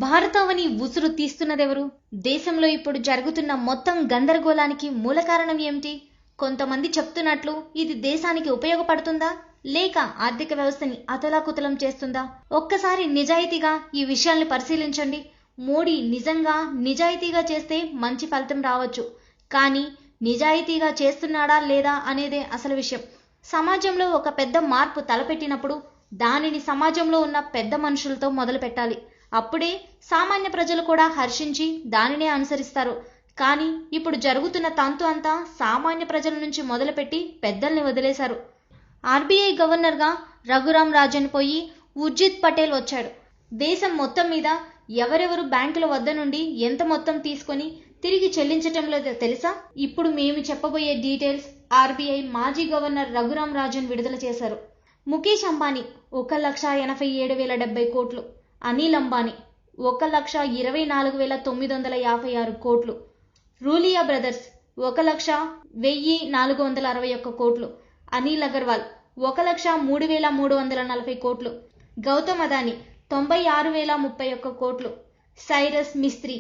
భారతావని ఉసురు తీస్తున్నదెవరు? దేశంలో ఇప్పుడు జరుగుతున్న మొత్తం గందరగోళానికి మూల కారణం ఏమిటి? కొంతమంది చెప్తున్నట్లు ఇది దేశానికి ఉపయోగపడుతుందా లేక ఆర్థిక వ్యవస్థని అతలాకుతలం చేస్తుందా? ఒక్కసారి నిజాయితీగా ఈ విషయాల్ని పరిశీలించండి. మోడీ నిజాయితీగా చేస్తే మంచి ఫలితం రావచ్చు. కానీ నిజాయితీగా చేస్తున్నాడా లేదా అనేదే అసలు విషయం. సమాజంలో ఒక పెద్ద మార్పు తలపెట్టినప్పుడు దానిని సమాజంలో ఉన్న పెద్ద మనుషులతో మొదలు పెట్టాలి. అప్పుడే సామాన్య ప్రజలు కూడా హర్షించి దానినే అనుసరిస్తారు. కానీ ఇప్పుడు జరుగుతున్న తంతు అంతా సామాన్య ప్రజల నుంచి మొదలుపెట్టి పెద్దల్ని వదిలేశారు. ఆర్బీఐ గవర్నర్గా రఘురాం రాజన్ పోయి ఉర్జిత్ పటేల్ వచ్చాడు. దేశం మొత్తం మీద ఎవరెవరు బ్యాంకుల వద్ద నుండి ఎంత మొత్తం తీసుకొని తిరిగి చెల్లించటం లేదో తెలుసా? ఇప్పుడు మేము చెప్పబోయే డీటెయిల్స్ ఆర్బీఐ మాజీ గవర్నర్ రఘురాం రాజన్ విడుదల చేశారు. ముఖేష్ అంబానీ 1,87,070 కోట్లు, అనిల్ అంబానీ 1,24,956 కోట్లు, రూలియా బ్రదర్స్ 1,01,461 కోట్లు, అనిల్ అగర్వాల్ 1,03,340 కోట్లు, గౌతమ్ అదానీ 96,031 కోట్లు, సైరస్ మిస్త్రీ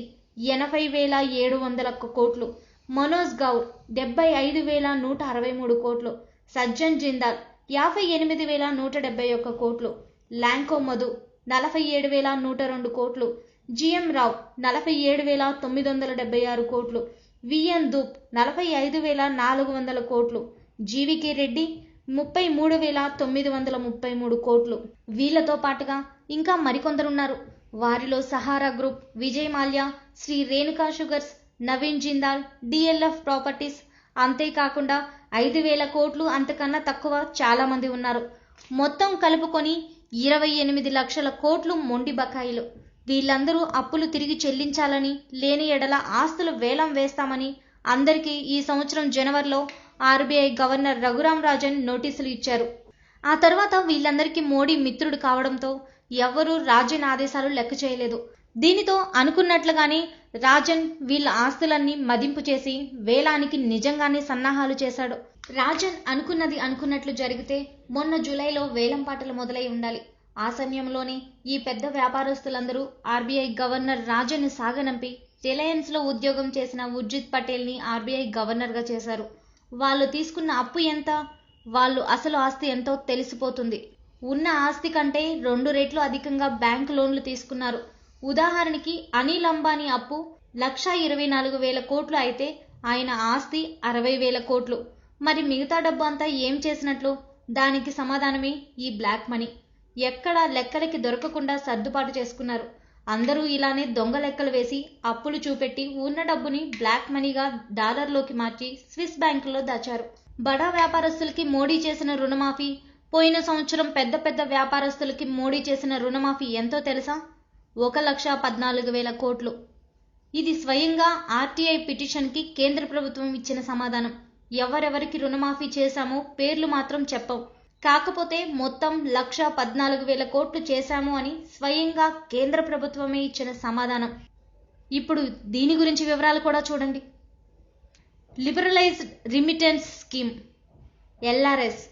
80,701 కోట్లు, మనోజ్ గౌర్ 75,163 కోట్లు, సజ్జన్ జిందాల్ 58,171 కోట్లు, ల్యాంకో మధు 47,102 కోట్లు, జిఎం రావ్ 47,976 కోట్లు, విఎన్ దూప్ 45,400 కోట్లు, జీవికే రెడ్డి 33,933 కోట్లు. వీళ్లతో పాటుగా ఇంకా మరికొందరున్నారు. వారిలో Sahara group, Vijay Mallya, Shri Renuka sugars, Naveen Jindal, DLF properties, అంతేకాకుండా 5,000 కోట్లు అంతకన్నా తక్కువ చాలా మంది ఉన్నారు. మొత్తం కలుపుకొని 28 లక్షల కోట్లు మొండి బకాయిలు. వీళ్ళందరూ అప్పులు తిరిగి చెల్లించాలని, లేని ఎడల ఆస్తులు వేలం వేస్తామని అందరికీ ఈ సంవత్సరం జనవరిలో ఆర్బీఐ గవర్నర్ రఘురాం రాజన్ నోటీసులు ఇచ్చారు. ఆ తర్వాత వీళ్ళందరికీ మోడీ మిత్రుడు కావడంతో ఎవ్వరూ రాజన్ ఆదేశాలు లెక్క చేయలేదు. దీనితో అనుకున్నట్లుగానే రాజన్ వీళ్ళ ఆస్తులన్నీ మదింపు చేసి వేలానికి నిజంగానే సన్నాహాలు చేశాడు. రాజన్ అనుకున్నది అనుకున్నట్లు జరిగితే మొన్న జూలైలో వేలం పాటలు మొదలై ఉండాలి. ఆ సమయంలోనే ఈ పెద్ద వ్యాపారస్తులందరూ ఆర్బీఐ గవర్నర్ రాజన్ సాగనంపి రిలయన్స్ లో ఉద్యోగం చేసిన ఉర్జిత్ పటేల్ ని ఆర్బీఐ గవర్నర్ గా చేశారు. వాళ్ళు తీసుకున్న అప్పు ఎంత, వాళ్ళు అసలు ఆస్తి ఎంతో తెలిసిపోతుంది. ఉన్న ఆస్తి కంటే 2 రెట్లు అధికంగా బ్యాంకు లోన్లు తీసుకున్నారు. ఉదాహరణకి అనిల్ అంబానీ అప్పు 1,24,000 కోట్లు అయితే ఆయన ఆస్తి 60,000 కోట్లు. మరి మిగతా డబ్బు అంతా ఏం చేసినట్లు? దానికి సమాధానమే ఈ బ్లాక్ మనీ. ఎక్కడా లెక్కలకి దొరకకుండా సర్దుబాటు చేసుకున్నారు. అందరూ ఇలానే దొంగ లెక్కలు వేసి అప్పులు చూపెట్టి ఉన్న డబ్బుని బ్లాక్ మనీగా డాలర్లోకి మార్చి స్విస్ బ్యాంకుల్లో దాచారు. బడా వ్యాపారస్తులకి మోడీ చేసిన రుణమాఫీ, పోయిన సంవత్సరం పెద్ద పెద్ద వ్యాపారస్తులకి మోడీ చేసిన రుణమాఫీ ఎంతో తెలుసా? 1,14,000 కోట్లు. ఇది స్వయంగా ఆర్టీఐ పిటిషన్కి కేంద్ర ప్రభుత్వం ఇచ్చిన సమాధానం. ఎవరెవరికి రుణమాఫీ చేశామో పేర్లు మాత్రం చెప్పం. కాకపోతే మొత్తం 1,14,000 కోట్లు చేశాము అని స్వయంగా కేంద్ర ప్రభుత్వమే ఇచ్చిన సమాధానం. ఇప్పుడు దీని గురించి వివరాలు కూడా చూడండి. Liberalised remittance scheme LRS.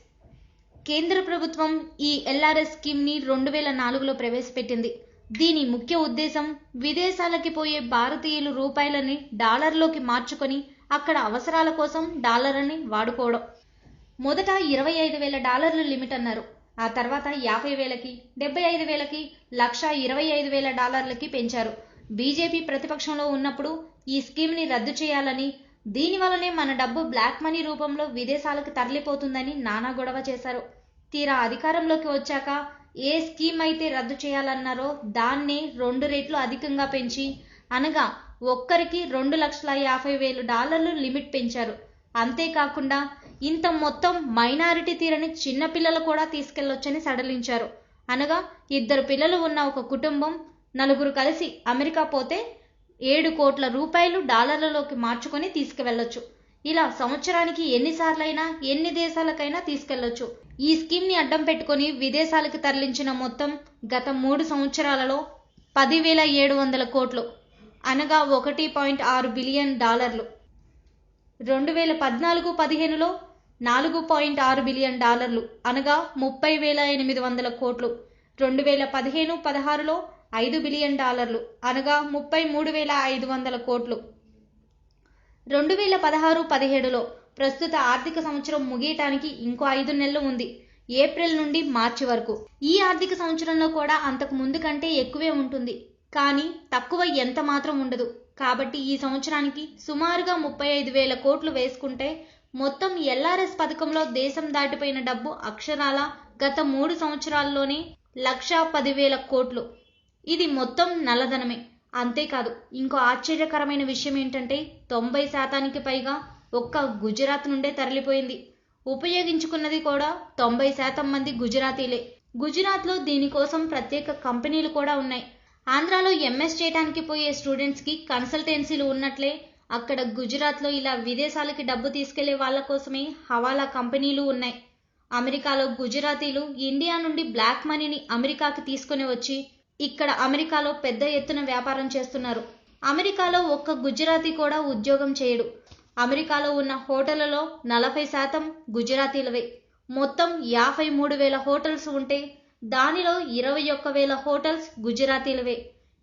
కేంద్ర ప్రభుత్వం ఈ ఎల్ఆర్ఎస్ స్కీమ్ని 2004లో ప్రవేశపెట్టింది. దీని ముఖ్య ఉద్దేశం విదేశాలకి పోయే భారతీయులు రూపాయలని డాలర్లోకి మార్చుకొని అక్కడ అవసరాల కోసం డాలర్ని వాడుకోవడం. మొదట $25,000 లిమిట్ అన్నారు. ఆ తర్వాత 50,000కి, 75,000కి, $125,000 పెంచారు. బీజేపీ ప్రతిపక్షంలో ఉన్నప్పుడు ఈ స్కీమ్ని రద్దు చేయాలని, దీనివల్లనే మన డబ్బు బ్లాక్ మనీ రూపంలో విదేశాలకు తరలిపోతుందని నానా గొడవ చేశారు. తీరా అధికారంలోకి వచ్చాక ఏ స్కీమ్ అయితే రద్దు చేయాలన్నారో దాన్నే 2 రెట్లు అధికంగా పెంచి, అనగా ఒక్కరికి $2,50,000 లిమిట్ పెంచారు. అంతేకాకుండా ఇంత మొత్తం మైనారిటీ తీరని చిన్నపిల్లలు కూడా తీసుకెళ్లొచ్చని సడలించారు. అనగా 2 పిల్లలు ఉన్న ఒక కుటుంబం 4 కలిసి అమెరికా పోతే 7 కోట్ల రూపాయలు డాలర్లలోకి మార్చుకొని తీసుకువెళ్లొచ్చు. ఇలా సంవత్సరానికి ఎన్నిసార్లైనా ఎన్ని దేశాలకైనా తీసుకెళ్లొచ్చు. ఈ స్కీమ్ ని అడ్డం పెట్టుకుని విదేశాలకు తరలించిన మొత్తం గత 3 సంవత్సరాలలో 10,700 కోట్లు, అనగా $1.6 బిలియన్. 2014-15లో 4.6 బిలియన్ డాలర్లు, అనగా 30,800 కోట్లు. 2015-16లో $5 బిలియన్, అనగా 33,500 కోట్లు. 2016-17లో ప్రస్తుత ఆర్థిక సంవత్సరం ముగియటానికి ఇంకో 5 నెలలు ఉంది, ఏప్రిల్ నుండి మార్చి వరకు. ఈ ఆర్థిక సంవత్సరంలో కూడా అంతకు ముందు కంటే ఎక్కువే ఉంటుంది, కానీ తక్కువ ఎంత మాత్రం ఉండదు. కాబట్టి ఈ సంవత్సరానికి సుమారుగా 35,000 కోట్లు వేసుకుంటే మొత్తం ఎల్ఆర్ఎస్ పథకంలో దేశం దాటిపోయిన డబ్బు అక్షరాల గత 3 సంవత్సరాల్లోనే 1,10,000 కోట్లు. ఇది మొత్తం నల్లధనమే. అంతేకాదు, ఇంకో ఆశ్చర్యకరమైన విషయం ఏంటంటే 90% పైగా ఒక్క గుజరాత్ నుండే తరలిపోయింది. ఉపయోగించుకున్నది కూడా 90% మంది గుజరాతీలే. గుజరాత్లో దీనికోసం ప్రత్యేక కంపెనీలు కూడా ఉన్నాయి. ఆంధ్రాలో ఎంఎస్ చేయడానికి పోయే స్టూడెంట్స్కి కన్సల్టెన్సీలు ఉన్నట్లే అక్కడ గుజరాత్లో ఇలా విదేశాలకి డబ్బు తీసుకెళ్లే వాళ్ళ కోసమే హవాలా కంపెనీలు ఉన్నాయి. అమెరికాలో గుజరాతీలు ఇండియా నుండి బ్లాక్ మనీని అమెరికాకి తీసుకుని వచ్చి ఇక్కడ అమెరికాలో పెద్ద ఎత్తున వ్యాపారం చేస్తున్నారు. అమెరికాలో ఒక్క గుజరాతీ కూడా ఉద్యోగం చేయడు. అమెరికాలో ఉన్న హోటళ్లలో 40% గుజరాతీలవే. మొత్తం 53,000 హోటల్స్ ఉంటే దానిలో 21,000 హోటల్స్ గుజరాతీలవే.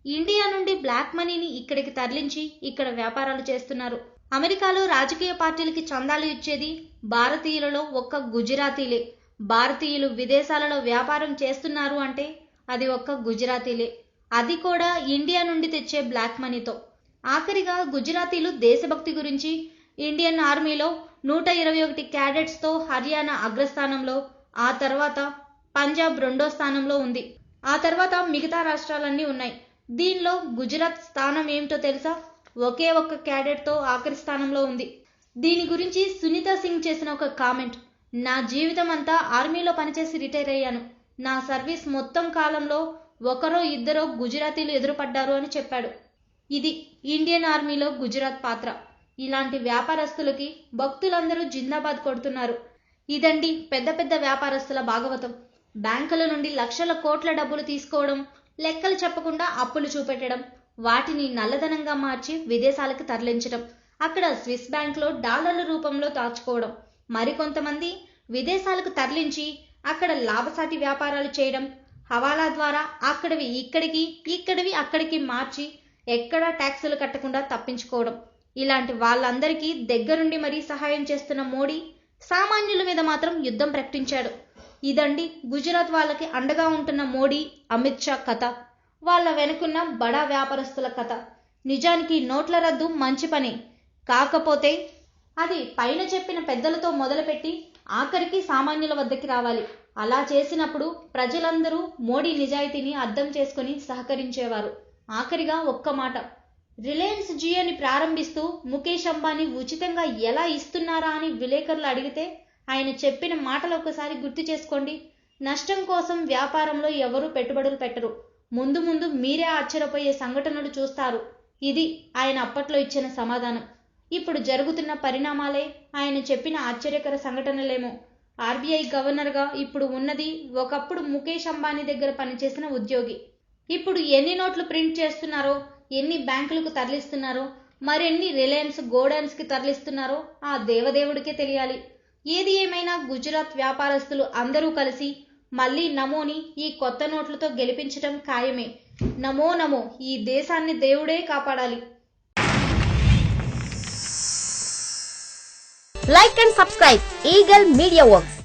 ఇండియా నుండి బ్లాక్ మనీని ఇక్కడికి తరలించి ఇక్కడ వ్యాపారాలు చేస్తున్నారు. అమెరికాలో రాజకీయ పార్టీలకి చందాలు ఇచ్చేది భారతీయులలో ఒక్క గుజరాతీలే. భారతీయులు విదేశాలలో వ్యాపారం చేస్తున్నారు అంటే అది ఒక్క గుజరాతీలే, అది కూడా ఇండియా నుండి తెచ్చే బ్లాక్ మనీతో. ఆఖరిగా గుజరాతీలు దేశభక్తి గురించి ఇండియన్ ఆర్మీలో 121 క్యాడెట్స్తో హర్యానా అగ్రస్థానంలో, ఆ తర్వాత పంజాబ్ 2వ స్థానంలో ఉంది. ఆ తర్వాత మిగతా రాష్ట్రాలన్నీ ఉన్నాయి. దీనిలో గుజరాత్ స్థానం ఏమిటో తెలుసా? ఒకే ఒక్క క్యాడెట్తో ఆఖరి స్థానంలో ఉంది. దీని గురించి సునీతా సింగ్ చేసిన ఒక కామెంట్: నా జీవితం అంతా ఆర్మీలో పనిచేసి రిటైర్ అయ్యాను. నా సర్వీస్ మొత్తం కాలంలో ఒకరో ఇద్దరో గుజరాతీలు ఎదురుపడ్డారు అని చెప్పాడు. ఇది ఇండియన్ ఆర్మీలో గుజరాత్ పాత్ర. ఇలాంటి వ్యాపారస్తులకి భక్తులందరూ జిందాబాద్ కొడుతున్నారు. ఇదండి పెద్ద పెద్ద వ్యాపారస్తుల భాగవతం. బ్యాంకుల నుండి లక్షల కోట్ల డబ్బులు తీసుకోవడం, లెక్కలు చెప్పకుండా అప్పులు చూపెట్టడం, వాటిని నల్లధనంగా మార్చి విదేశాలకు తరలించడం, అక్కడ స్విస్ బ్యాంక్లో డాలర్ల రూపంలో దాచుకోవడం, మరికొంతమంది విదేశాలకు తరలించి అక్కడ లాభసాటి వ్యాపారాలు చేయడం, హవాలా ద్వారా అక్కడివి ఇక్కడికి, ఇక్కడివి అక్కడికి మార్చి ఎక్కడా ట్యాక్సులు కట్టకుండా తప్పించుకోవడం. ఇలాంటి వాళ్ళందరికీ దగ్గరుండి మరీ సహాయం చేస్తున్న మోడీ సామాన్యుల మీద మాత్రం యుద్ధం ప్రకటించాడు. ఇదండి గుజరాత్ వాళ్ళకి అండగా ఉంటున్న మోడీ, అమిత్ షా కథ. వాళ్ళ వెనుకున్న బడా వ్యాపారస్తుల కథ. నిజానికి నోట్ల రద్దు మంచి పని, కాకపోతే అది పైన చెప్పిన పెద్దలతో మొదలుపెట్టి ఆఖరికి సామాన్యుల వద్దకి రావాలి. అలా చేసినప్పుడు ప్రజలందరూ మోడీ నిజాయితీని అర్థం చేసుకుని సహకరించేవారు. ఆఖరిగా ఒక్క మాట, రిలయన్స్ జియోని ప్రారంభిస్తూ ముఖేష్ అంబానీ ఉచితంగా ఎలా ఇస్తున్నారా అని విలేకరులు అడిగితే ఆయన చెప్పిన మాటలు ఒకసారి గుర్తు చేసుకోండి. నష్టం కోసం వ్యాపారంలో ఎవరూ పెట్టుబడులు పెట్టరు, ముందు ముందు మీరే ఆశ్చర్యపోయే సంఘటనలు చూస్తారు. ఇది ఆయన అప్పట్లో ఇచ్చిన సమాధానం. ఇప్పుడు జరుగుతున్న పరిణామాలే ఆయన చెప్పిన ఆశ్చర్యకర సంఘటనలేమో. ఆర్బీఐ గవర్నర్గా ఇప్పుడు ఉన్నది ఒకప్పుడు ముఖేష్ అంబానీ దగ్గర పనిచేసిన ఉద్యోగి. ఇప్పుడు ఎన్ని నోట్లు ప్రింట్ చేస్తున్నారో, ఎన్ని బ్యాంకులకు తరలిస్తున్నారో, మరెన్ని రిలయన్స్ గోడౌన్స్కి తరలిస్తున్నారో ఆ దేవదేవుడికే తెలియాలి. ఏది ఏమైనా గుజరాత్ వ్యాపారస్తులు అందరూ కలిసి మళ్ళీ నమోని ఈ కొత్త నోట్లతో గెలిపించడం ఖాయమే. నమో నమో, ఈ దేశాన్ని దేవుడే కాపాడాలి. Like and subscribe Eagle Media Works.